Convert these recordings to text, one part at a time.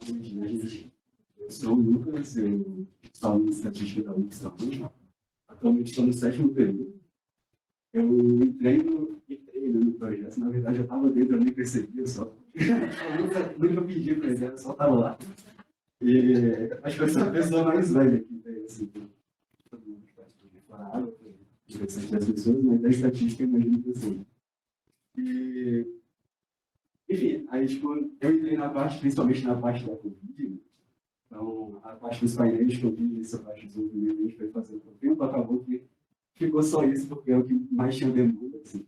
Eu sou o Lucas, eu sou aluno de estatística da UFSM. Atualmente estou no sétimo período. Eu entrei no projeto, na verdade eu estava dentro, eu nem percebi, eu só nunca pedi para ele, eu só estava lá. E acho que eu sou a pessoa mais velha que veio, assim, todo mundo que pode falar água, interessante das pessoas, mas da estatística eu imagino que assim. E, enfim, aí tipo, eu entrei na parte, principalmente na parte da Covid. Então, a parte dos painéis que eu vi, essa parte de desenvolvimento, a gente foi fazendo por tempo, acabou que ficou só isso, porque é o que mais tinha demanda, assim.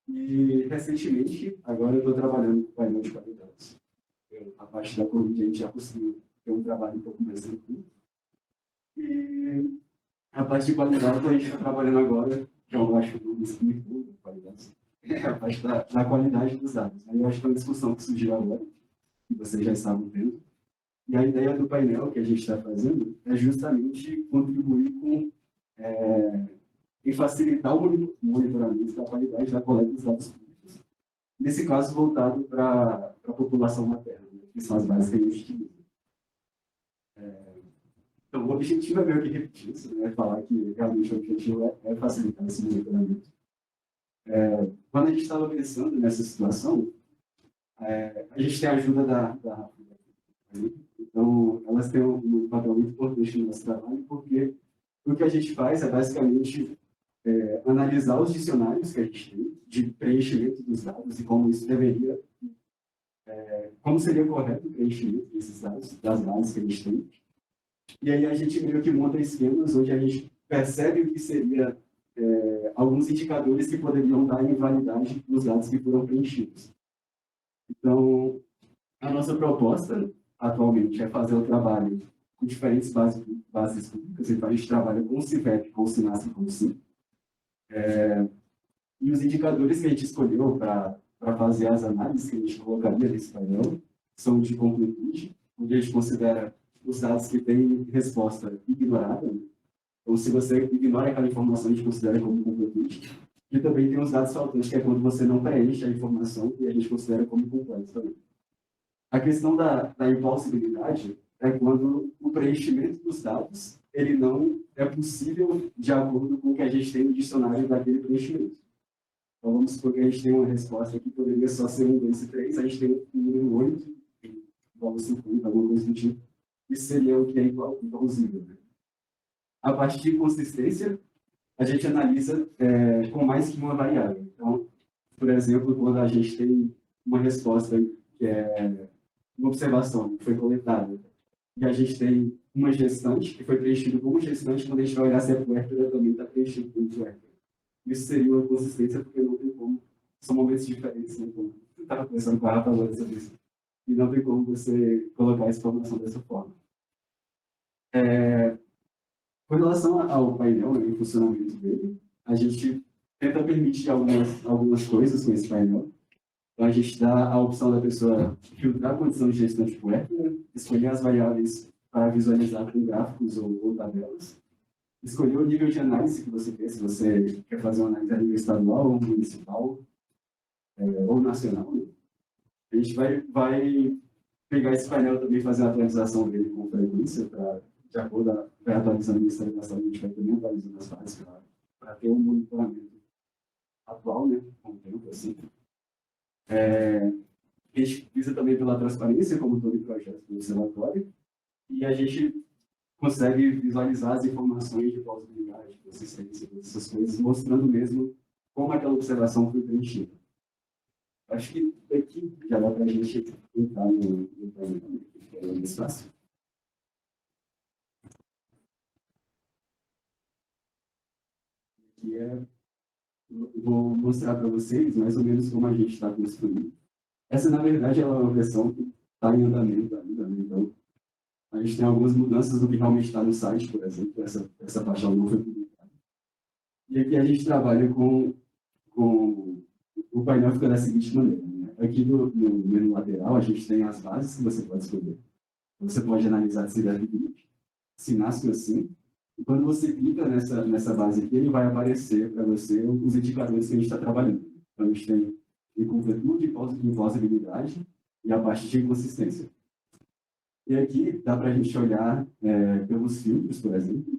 E, recentemente, agora eu estou trabalhando com painel de qualidade. A parte da Covid, a gente já conseguiu ter um trabalho um pouco mais tranquilo. E a parte de qualidade, a gente está trabalhando agora, que eu acho que eu explico qualidade, é a parte da qualidade dos dados. Aí eu acho que é uma discussão que surgiu agora, que vocês já estavam vendo. E a ideia do painel que a gente está fazendo é justamente contribuir em facilitar o monitoramento da qualidade da coleta dos dados públicos. Nesse caso, voltado para a população materna, né, que são as bases que a gente utiliza. Então, o objetivo é meio que repetir isso, né? Falar que realmente o objetivo é facilitar esse monitoramento. Quando a gente estava pensando nessa situação, a gente tem a ajuda da então, elas têm um papel muito importante no nosso trabalho, porque o que a gente faz é basicamente analisar os dicionários que a gente tem de preenchimento dos dados e como isso deveria, como seria correto o preenchimento desses dados, das bases que a gente tem. E aí a gente meio que monta esquemas onde a gente percebe o que seria alguns indicadores que poderiam dar invalidade nos dados que foram preenchidos. Então, a nossa proposta atualmente é fazer o trabalho com diferentes bases públicas. Então, a gente trabalha com o CIVEP, com o SINASS e com o SIM. E os indicadores que a gente escolheu para fazer as análises que a gente colocaria nesse painel são de completude, onde a gente considera os dados que têm resposta ignorada. Então, se você ignora aquela informação, a gente considera como completude. E também tem os dados faltantes, que é quando você não preenche a informação e a gente considera como completo também. A questão da impossibilidade é quando o preenchimento dos dados ele não é possível de acordo com o que a gente tem no dicionário daquele preenchimento. Então, vamos supor que a gente tem uma resposta que poderia só ser 1, 2 e 3, a gente tem um número 8, igual a 50, alguma coisa do tipo. Isso seria o que é igualzinho. Né? A partir de consistência, a gente analisa com mais que uma variável. Então, por exemplo, quando a gente tem uma resposta que é uma observação que foi coletada, e a gente tem uma gestante que foi preenchida como gestante, quando a gente vai olhar se é puérpera, ela também está preenchida como puérpera. Isso seria uma consistência, porque não tem como, são momentos diferentes, né? Como eu estava conversando com a Rafa agora sobre isso, e não tem como você colocar essa informação dessa forma. Com relação ao painel, né, e o funcionamento dele, a gente tenta permitir algumas coisas com esse painel. Então, a gente dá a opção da pessoa filtrar a condição de gestante puérpera, escolher as variáveis para visualizar com gráficos ou tabelas, escolher o nível de análise que você quer, se você quer fazer uma análise a nível estadual, ou municipal, ou nacional. Né? A gente vai pegar esse painel também e fazer a atualização dele com frequência, de acordo vai atualizando o Ministério da Saúde, a gente vai também atualizando as bases para ter um monitoramento atual, né, com o tempo, assim. A gente visa também pela transparência, como todo o projeto do observatório, e a gente consegue visualizar as informações de plausibilidade, de consistência, essas coisas, mostrando mesmo como aquela observação foi preenchida. Acho que daqui já dá para a gente entrar no plano, que é mais fácil. Aqui vou mostrar para vocês mais ou menos como a gente está construindo. Essa, na verdade, ela é uma versão que está em andamento ainda, né? Então, a gente tem algumas mudanças do que realmente está no site, por exemplo, essa parte não foi publicada. E aqui a gente trabalha com o painel fica da seguinte maneira. Né? Aqui no menu lateral, a gente tem as bases que você pode escolher. Você pode analisar se deve clique, se nasce assim. E quando você clica nessa base aqui, ele vai aparecer para você os indicadores que a gente está trabalhando. Então, a gente tem incompletude, implausibilidade e a parte de inconsistência. E aqui dá para a gente olhar pelos filtros, por exemplo.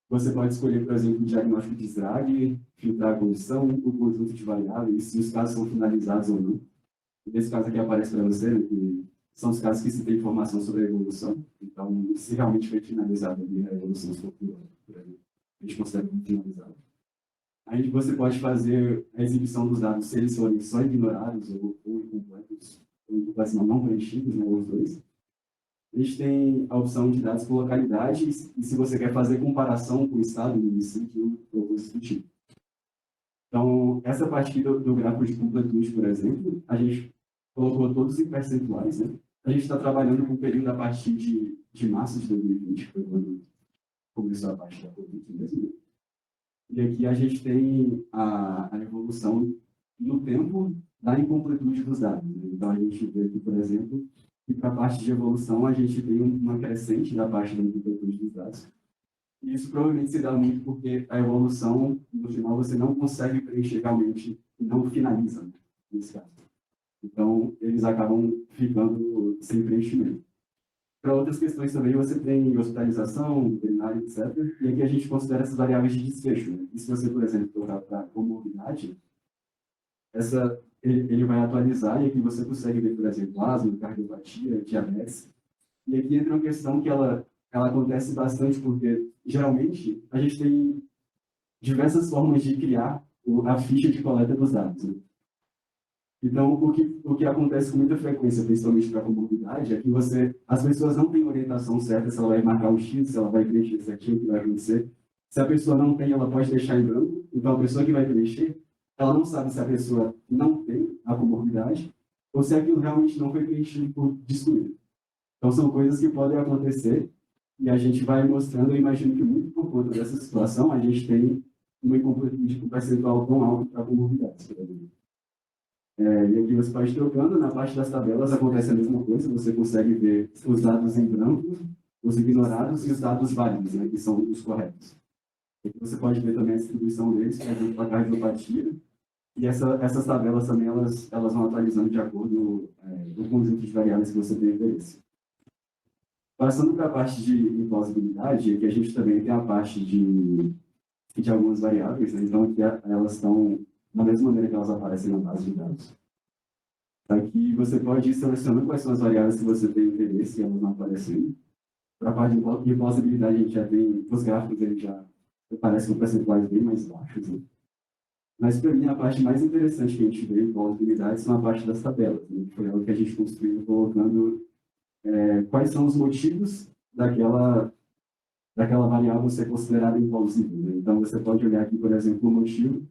Você pode escolher, por exemplo, o diagnóstico de Drag, filtrar a condição, o conjunto de variáveis, se os casos são finalizados ou não. Nesse caso aqui aparece para você, né, que são os casos que se tem informação sobre a evolução. Então, se realmente foi finalizada ali a evolução estrutural, por exemplo, a gente considera como finalizado. Aí você pode fazer a exibição dos dados se eles forem só ignorados ou incompletos, ou não preenchidos, né, os dois. A gente tem a opção de dados por localidade e se você quer fazer comparação com o estado, município ou coisa do tipo. Então, essa parte aqui do gráfico de completude, por exemplo, a gente colocou todos em percentuais, né? A gente está trabalhando com o período a partir de março de 2020, que foi quando começou a parte da Covid mesmo. E aqui a gente tem a evolução no tempo da incompletude dos dados. Né? Então, a gente vê aqui, por exemplo, que para a parte de evolução a gente tem uma crescente da parte da incompletude dos dados. E isso provavelmente se dá muito porque a evolução, no final, você não consegue preencher realmente, não finaliza, nesse caso. Então, eles acabam ficando sem preenchimento. Para outras questões também, você tem hospitalização, veterinária, etc. E aqui a gente considera essas variáveis de desfecho. Né? E se você, por exemplo, colocar para comorbidade, ele vai atualizar e aqui você consegue ver, por exemplo, asma, cardiopatia, diabetes. E aqui entra uma questão que ela acontece bastante porque, geralmente, a gente tem diversas formas de criar a ficha de coleta dos dados. Né? Então, o que acontece com muita frequência, principalmente para a comorbidade, é que as pessoas não têm orientação certa se ela vai marcar um X, se ela vai preencher certinho o que vai acontecer. Se a pessoa não tem, ela pode deixar em branco. Então, a pessoa que vai preencher, ela não sabe se a pessoa não tem a comorbidade ou se aquilo realmente não foi preenchido por descuido. Então, são coisas que podem acontecer e a gente vai mostrando, eu imagino que muito por conta dessa situação, a gente tem uma incompletude com percentual tão alto para comorbidades, por exemplo. E aqui você pode trocando, na parte das tabelas acontece a mesma coisa, você consegue ver os dados em branco, os ignorados e os dados válidos, né, que são os corretos. Aqui você pode ver também a distribuição deles, por exemplo, a cardiopatia, e essas tabelas também, elas vão atualizando de acordo com o conjunto de variáveis que você tem interesse. Passando para a parte de implausibilidade, aqui a gente também tem a parte de algumas variáveis, né, então aqui elas estão da mesma maneira que elas aparecem na base de dados. Aqui você pode ir selecionando quais são as variáveis que você tem interesse e elas não aparecem. Para a parte de plausibilidade, a gente já tem os gráficos, eles já aparecem com percentuais bem mais baixos. Né? Mas, para mim, a parte mais interessante que a gente vê em plausibilidade são a parte das tabelas. Né? Foi algo que a gente construiu colocando quais são os motivos daquela variável ser considerada implausível. Né? Então, você pode olhar aqui, por exemplo, o motivo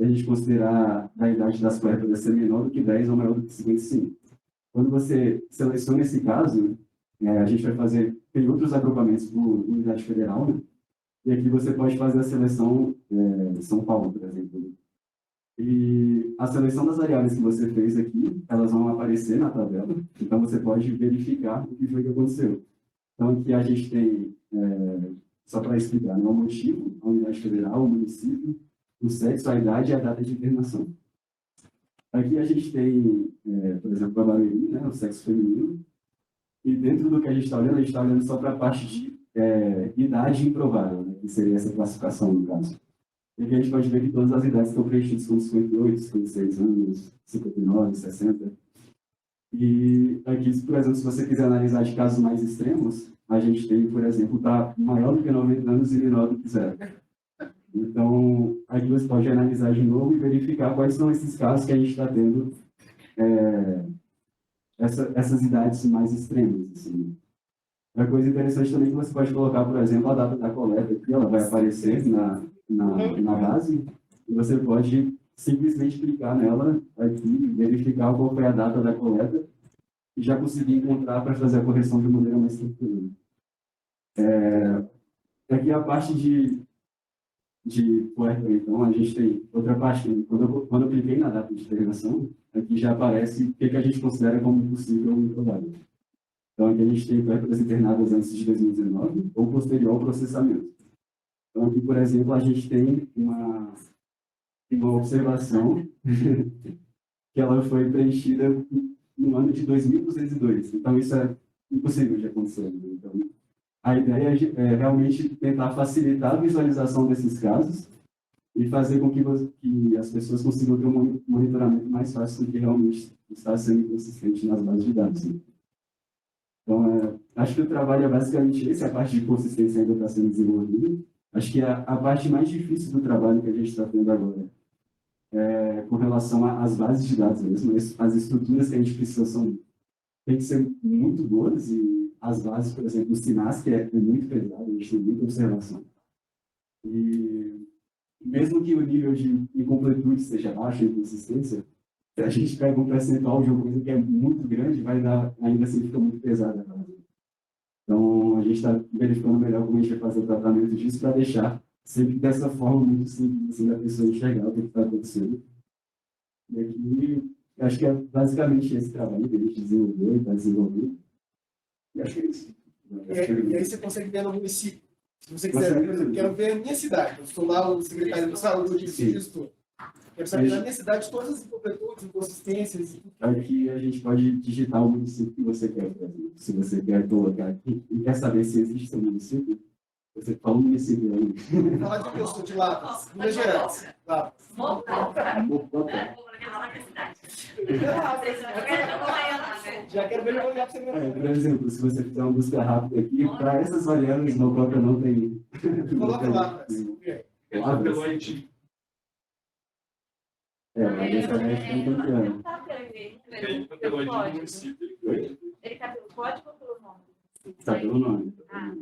a gente considerar a idade das coletas ser menor do que 10 ou maior do que 55. Quando você seleciona esse caso, a gente vai fazer, tem outros agrupamentos por unidade federal, né? E aqui você pode fazer a seleção São Paulo, por exemplo. Né? E a seleção das variáveis que você fez aqui, elas vão aparecer na tabela, então você pode verificar o que foi que aconteceu. Então aqui a gente tem, só para explicar, né, o motivo, a unidade federal, o município, o sexo, a idade e a data de internação. Aqui a gente tem, por exemplo, a Barueri, né, o sexo feminino, e dentro do que a gente está olhando só para a parte de idade improvável, né, que seria essa classificação, no caso. E aqui a gente pode ver que todas as idades estão preenchidas com 58, 56 anos, 59, 60. E aqui, por exemplo, se você quiser analisar de casos mais extremos, a gente tem, por exemplo, tá maior do que 90 anos e menor do que 0. Então, aqui você pode analisar de novo e verificar quais são esses casos que a gente está tendo essas idades mais extremas. Assim. Uma coisa interessante também é que você pode colocar, por exemplo, a data da coleta aqui, ela vai aparecer na base, e você pode simplesmente clicar nela aqui, verificar qual foi a data da coleta e já conseguir encontrar para fazer a correção de maneira mais tranquila. Aqui a parte de puerto, então, a gente tem outra parte. Quando eu cliquei na data de internação, aqui já aparece o que a gente considera como impossível ou improvável. Então, aqui a gente tem puertas internadas antes de 2019 ou posterior ao processamento. Então, aqui, por exemplo, a gente tem uma observação que ela foi preenchida no ano de 2202. Então, isso é impossível de acontecer. Então, a ideia é realmente tentar facilitar a visualização desses casos e fazer com que as pessoas consigam ter um monitoramento mais fácil do que realmente está sendo consistente nas bases de dados. Né? Então, acho que o trabalho é basicamente esse, a parte de consistência ainda está sendo desenvolvida. Acho que a parte mais difícil do trabalho que a gente está tendo agora é com relação às bases de dados mesmo, as estruturas que a gente precisa tem que ser muito boas e as bases, por exemplo, o Sinasc é muito pesado, a gente tem muita observação. E mesmo que o nível de incompletude seja baixo, inconsistência, se a gente pega um percentual de uma coisa que é muito grande, vai dar, ainda assim fica muito pesada. Então, a gente está verificando melhor como a gente vai fazer o tratamento disso para deixar sempre dessa forma muito simples, assim, da pessoa enxergar o que está acontecendo. E aqui, acho que é basicamente esse trabalho que a gente desenvolveu e está desenvolvendo. E acho que é isso. E aí você consegue ver no município. Se você quiser, eu quero ver a minha cidade. Eu sou lá o secretário de saúde, o gestor. Quero saber na minha cidade todas as incompletudes, inconsistências. Aqui a gente pode digitar o município que você quer, por exemplo. Se você quer colocar aqui e quer saber se existe seu município, você fala o município aí. Vou falar de que eu sou de Lavras, Minas Gerais. Lavras. Já quero ver o olhar para você. Por exemplo, se você fizer uma busca rápida aqui, para essas variáveis, no próprio não tem. Coloca lá. Pelo Haiti. Mas essa é campeã. Pelo Haiti do município. Ele está pelo código ou pelo nome? Está pelo nome. Ah,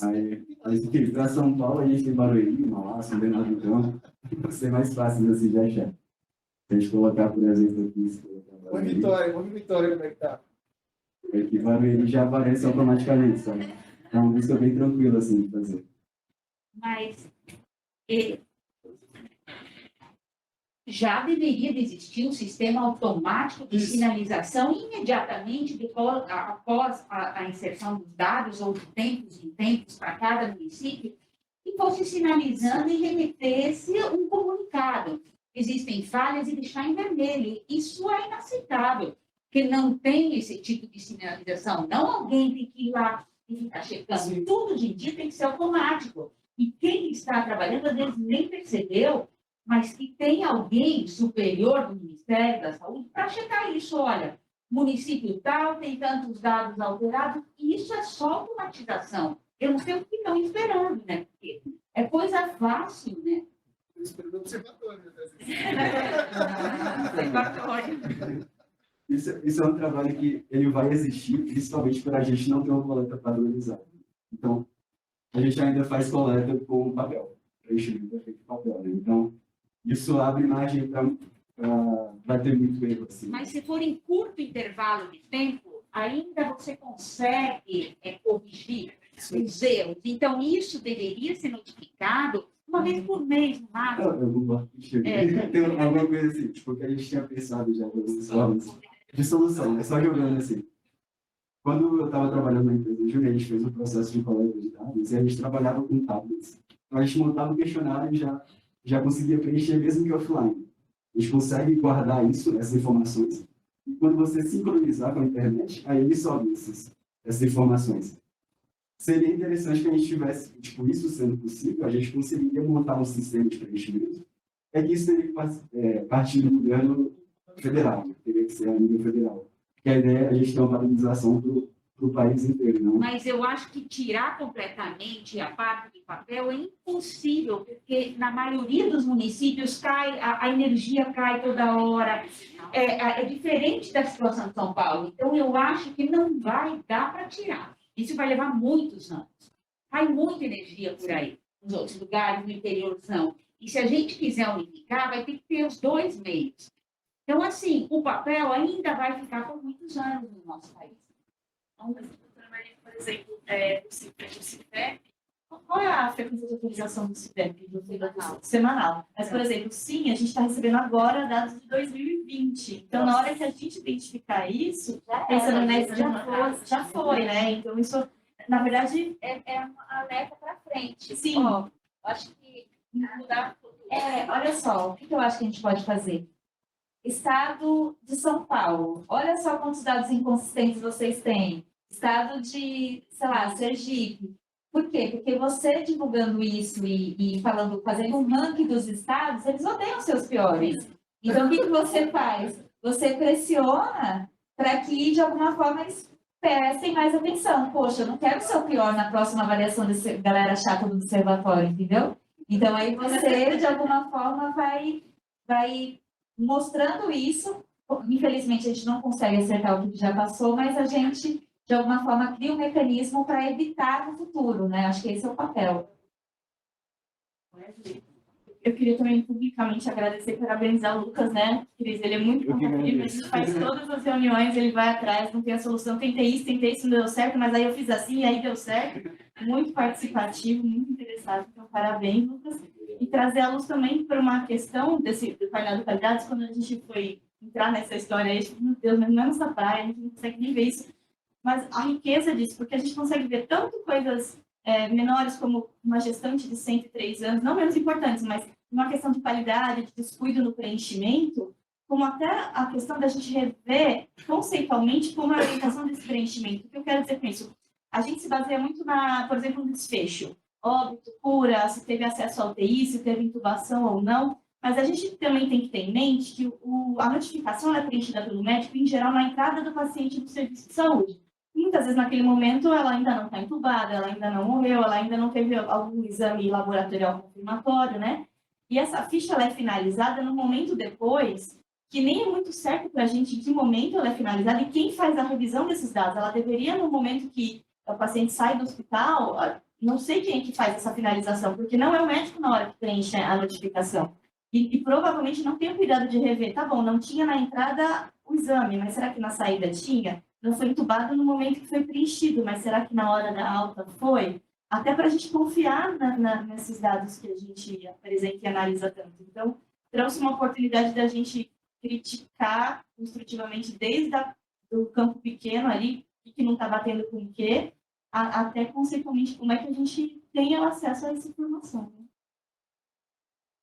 Aí, enfim, para São Paulo, a gente tem Barueri, Mauá, São Bernardo do Campo. Vai ser mais fácil assim de achar. Se a gente colocar, por exemplo, aqui. Vamos Vitória, como é que tá? Aqui, Barueri já aparece automaticamente, sabe? É uma busca bem tranquila, assim, de fazer. mas já deveria existir um sistema automático de sinalização imediatamente após a inserção dos dados, ou de tempos em tempos para cada município, e fosse sinalizando e remetesse um comunicado. Existem falhas e deixar em vermelho. Isso é inaceitável, porque não tem esse tipo de sinalização. Não alguém tem que ir lá e ficar checando. Sim. Tudo hoje em dia tem que ser automático. E quem está trabalhando, às vezes, nem percebeu, mas que tem alguém superior do Ministério da Saúde para checar isso. Olha, município tal tem tantos dados alterados, e isso é só automatização. Eu não sei o que estão esperando, né? Porque é coisa fácil, né? Eu espero no observatório. Isso é um trabalho que ele vai existir, principalmente para a gente não ter uma coleta padronizada. Então, a gente ainda faz coleta com papel, preenchimento é feito com papel. Né? Então, isso abre margem para ter muito erro. Assim. Mas se for em curto intervalo de tempo, ainda você consegue corrigir os erros. Então, isso deveria ser notificado uma vez por mês, no máximo. Eu vou tem alguma coisa assim, tipo, que a gente tinha pensado já algumas formas de solução, é só jogando assim. Quando eu estava trabalhando na empresa de Júlia, a gente fez um processo de coleta de dados e a gente trabalhava com tablets. Então, a gente montava o questionário e já conseguia preencher mesmo que offline. A gente consegue guardar isso, essas informações, e quando você sincronizar com a internet, aí ele sobe essas informações. Seria interessante que a gente tivesse, tipo, isso sendo possível, a gente conseguiria montar um sistema de preenchimento. É que isso teria que partir do governo federal, teria que ser a nível federal. Porque a ideia é a gente ter uma padronização para o país inteiro. Não? Mas eu acho que tirar completamente a parte do papel é impossível, porque na maioria dos municípios a energia cai toda hora. É diferente da situação de São Paulo. Então, eu acho que não vai dar para tirar. Isso vai levar muitos anos. Cai muita energia por aí. Nos outros lugares, no interior, não. E se a gente quiser unificar, vai ter que ter os dois meios. Então, assim, o papel ainda vai ficar por muitos anos no nosso país. Então, por exemplo, do CIPEP, qual é a frequência de atualização do CIPEP? Semanal. Mas, por exemplo, sim, a gente está recebendo agora dados de 2020. Então, na hora que a gente identificar isso, pensando nessa, já foi, né? Então, isso, na verdade... É uma alerta para frente. Sim. Acho que mudar... Olha só, o que eu acho que a gente pode fazer? Estado de São Paulo, olha só quantos dados inconsistentes vocês têm. Estado de, sei lá, Sergipe. Por quê? Porque você divulgando isso e falando, fazendo um ranking dos estados, eles odeiam seus piores. Então, o que você faz? Você pressiona para que, de alguma forma, eles prestem mais atenção. Poxa, eu não quero ser o pior na próxima avaliação desse galera chata do observatório, entendeu? Então, aí você, de alguma forma, vai mostrando isso. Infelizmente, a gente não consegue acertar o que já passou, mas a gente, de alguma forma, cria um mecanismo para evitar no futuro, né? Acho que esse é o papel. Eu queria também publicamente agradecer e parabenizar o Lucas, né? Cris, ele é muito combativo, a gente faz todas as reuniões, ele vai atrás, não tem a solução. Tentei isso, não deu certo, mas aí eu fiz assim, e aí deu certo. Muito participativo, muito interessado. Então, parabéns, Lucas. E trazer a luz também para uma questão do painel de qualidades, quando a gente foi entrar nessa história aí, meu Deus, mas não é nossa praia, a gente não consegue nem ver isso. Mas a riqueza disso, porque a gente consegue ver tanto coisas menores como uma gestante de 103 anos, não menos importantes, mas uma questão de qualidade, de descuido no preenchimento, como até a questão da gente rever conceitualmente como a orientação desse preenchimento. O que eu quero dizer com isso? A gente se baseia muito por exemplo, no desfecho. Óbito, cura, se teve acesso ao UTI, se teve intubação ou não, mas a gente também tem que ter em mente que a notificação é preenchida pelo médico, em geral, na entrada do paciente no serviço de saúde. Muitas vezes, naquele momento, ela ainda não está entubada, ela ainda não morreu, ela ainda não teve algum exame laboratorial confirmatório, né? E essa ficha ela é finalizada no momento depois, que nem é muito certo para a gente em que momento ela é finalizada e quem faz a revisão desses dados. Ela deveria, no momento que o paciente sai do hospital, não sei quem é que faz essa finalização, porque não é o médico na hora que preenche a notificação. E provavelmente não tem o cuidado de rever. Tá bom, não tinha na entrada o exame, mas será que na saída tinha? Não foi entubado no momento que foi preenchido, mas será que na hora da alta foi? Até para a gente confiar nesses dados que a gente apresenta e analisa tanto. Então, trouxe uma oportunidade da gente criticar construtivamente desde o campo pequeno ali, o que não está batendo com o quê, até conceitualmente como é que a gente tem acesso a essa informação.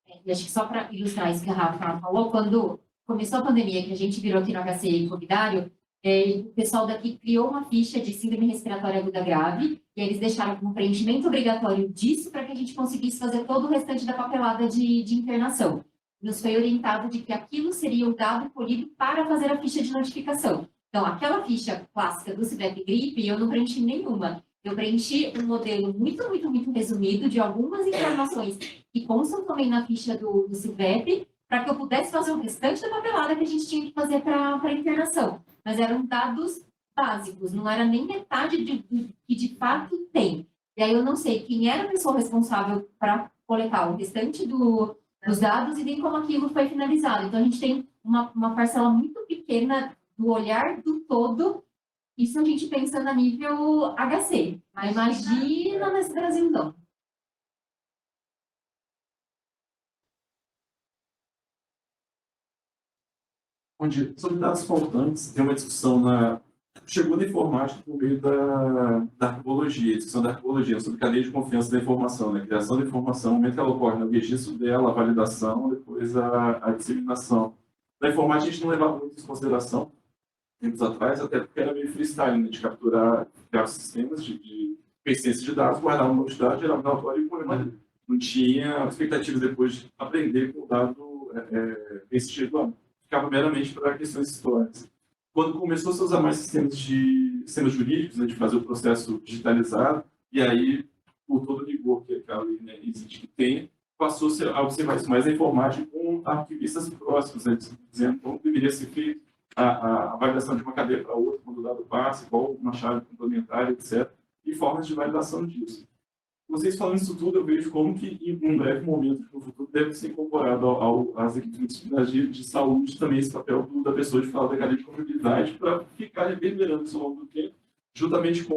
Né? E acho que só para ilustrar isso que a Rafa falou, quando começou a pandemia, que a gente virou aqui no HCI Covidário, o pessoal daqui criou uma ficha de síndrome respiratória aguda grave, e eles deixaram como preenchimento obrigatório disso para que a gente conseguisse fazer todo o restante da papelada de internação. Nos foi orientado de que aquilo seria o dado colhido para fazer a ficha de notificação. Então, aquela ficha clássica do CIVEP gripe, eu não preenchi nenhuma. Eu preenchi um modelo muito, muito, muito resumido de algumas informações que constam também na ficha do CIVEP, para que eu pudesse fazer o restante da papelada que a gente tinha que fazer para a internação. Mas eram dados básicos, não era nem metade do que de fato tem. E aí eu não sei quem era a pessoa responsável para coletar o restante dos dados e nem como aquilo foi finalizado. Então, a gente tem uma parcela muito pequena do olhar do todo, isso a gente pensando a nível HC. Mas imagina nesse Brasil, não. Sobre dados faltantes, tem uma discussão chegou na informática por meio da arquivologia, discussão da arquivologia, sobre cadeia de confiança da informação, né? Criação da informação, no momento que ela ocorre no registro dela, a validação, depois a disseminação. Na informática, a gente não levava muito isso em consideração, tempos atrás, até porque era meio freestyle, né? De capturar os sistemas de persistência de dados, guardar uma quantidade, gerar um relatório e problema. Não tinha expectativa depois de aprender com o dado persistido lá. Ficava meramente para questões históricas. Quando começou a se usar mais sistemas jurídicos, né, de fazer o processo digitalizado, e aí, por todo o rigor que aquela lei, né, existe que tem, passou a observar isso mais a informática com arquivistas próximos, né, dizendo como deveria ser feita a validação de uma cadeia para outra, quando o dado passa, qual uma chave complementar, etc., e formas de validação disso. Vocês falando isso tudo, eu vejo como que, em um breve momento no futuro, deve ser incorporado às equipes disciplinares de saúde também esse papel da pessoa de falar da cadeia de contabilidade para ficar reverberando isso ao longo do tempo, juntamente com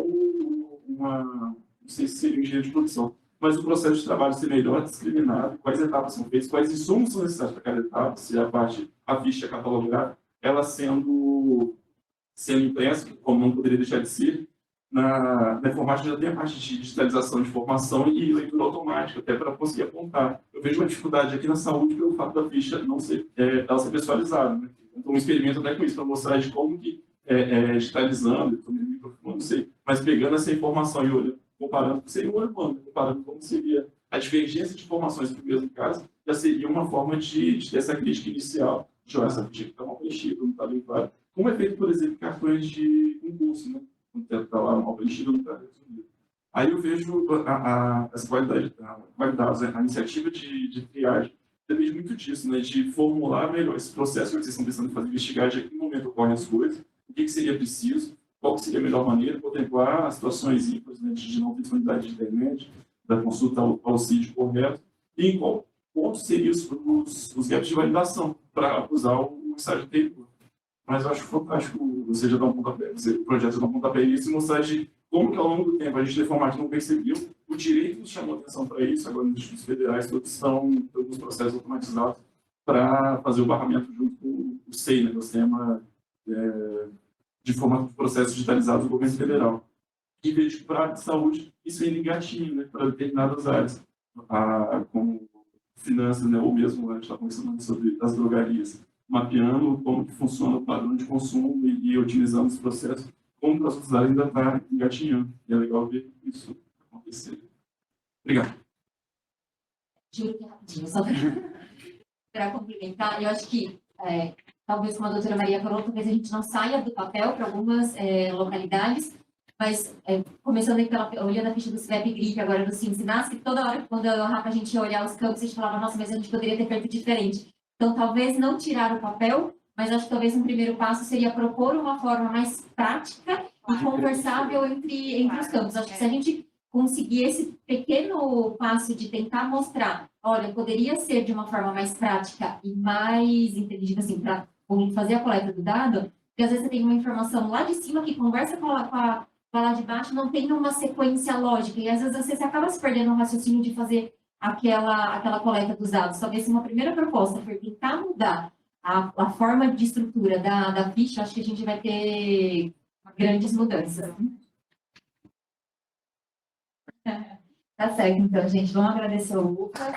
não sei se seria um engenheiro de produção, mas o processo de trabalho ser melhor discriminado, quais etapas são feitas, quais insumos são necessários para cada etapa, se a ficha catalogada, ela sendo impressa, como não poderia deixar de ser, na informática já tem a parte de digitalização de informação e leitura automática, até para conseguir apontar. Eu vejo uma dificuldade aqui na saúde pelo fato da ficha não ser, ela ser pessoalizada, né? Então, um experimento até com isso, para mostrar de como que, digitalizando, não sei, mas pegando essa informação e olhando, comparando, seria um humano, comparando como seria a divergência de informações para o mesmo caso, já seria uma forma de ter essa crítica inicial, de olhar essa ficha que está mal preenchida, não está bem claro. Como é feito, por exemplo, cartões de concurso, né? Quando está lá mal preenchido, não está resolvido. Aí eu vejo as qualidades, a iniciativa de triagem, depende muito disso, né? De formular melhor esse processo que vocês estão pensando em fazer, investigar de que momento ocorrem as coisas, o que seria preciso, qual seria a melhor maneira, contemplar as situações ímpares, né, de não ter disponibilidade de internet, da consulta ao CID correto, e em qual ponto seriam os gaps de validação para usar o estágio anterior. Mas eu acho fantástico você já dar um pontapé, o projeto já dar um pontapé nisso e mostrar de como que ao longo do tempo a gente da informática não percebeu, o direito nos chamou atenção para isso, agora nos institutos federais todos estão todos os processos automatizados para fazer o barramento junto com o SEI, né, o Sistema de Processos Digitalizados do Governo Federal. E vejo que para a área de saúde isso é engatinho, né, para determinadas áreas, como finanças, né, ou mesmo a gente está conversando sobre as drogarias, mapeando como que funciona o padrão de consumo e otimizando os processos, como para as outras áreas ainda está engatinhando. E é legal ver isso acontecer. Obrigado. Juro que é rapidinho, só para complementar, eu acho que, talvez como a doutora Maria falou, talvez a gente não saia do papel para algumas localidades, mas começando aí olhando a ficha do CIVEP GRIP, agora do Cincinnati, que toda hora, quando a gente ia olhar os campos, a gente falava, nossa, mas a gente poderia ter feito diferente. Então, talvez não tirar o papel, mas acho que talvez um primeiro passo seria propor uma forma mais prática e conversável entre os campos. Acho que se a gente conseguir esse pequeno passo de tentar mostrar, olha, poderia ser de uma forma mais prática e mais inteligente, assim, para fazer a coleta do dado, porque às vezes você tem uma informação lá de cima que conversa com a lá de baixo, não tem uma sequência lógica, e às vezes você acaba se perdendo no raciocínio de fazer aquela coleta dos dados. Talvez se uma primeira proposta for tentar mudar a forma de estrutura da ficha, acho que a gente vai ter grandes mudanças. Tá certo, então, gente. Vamos agradecer ao Lucas.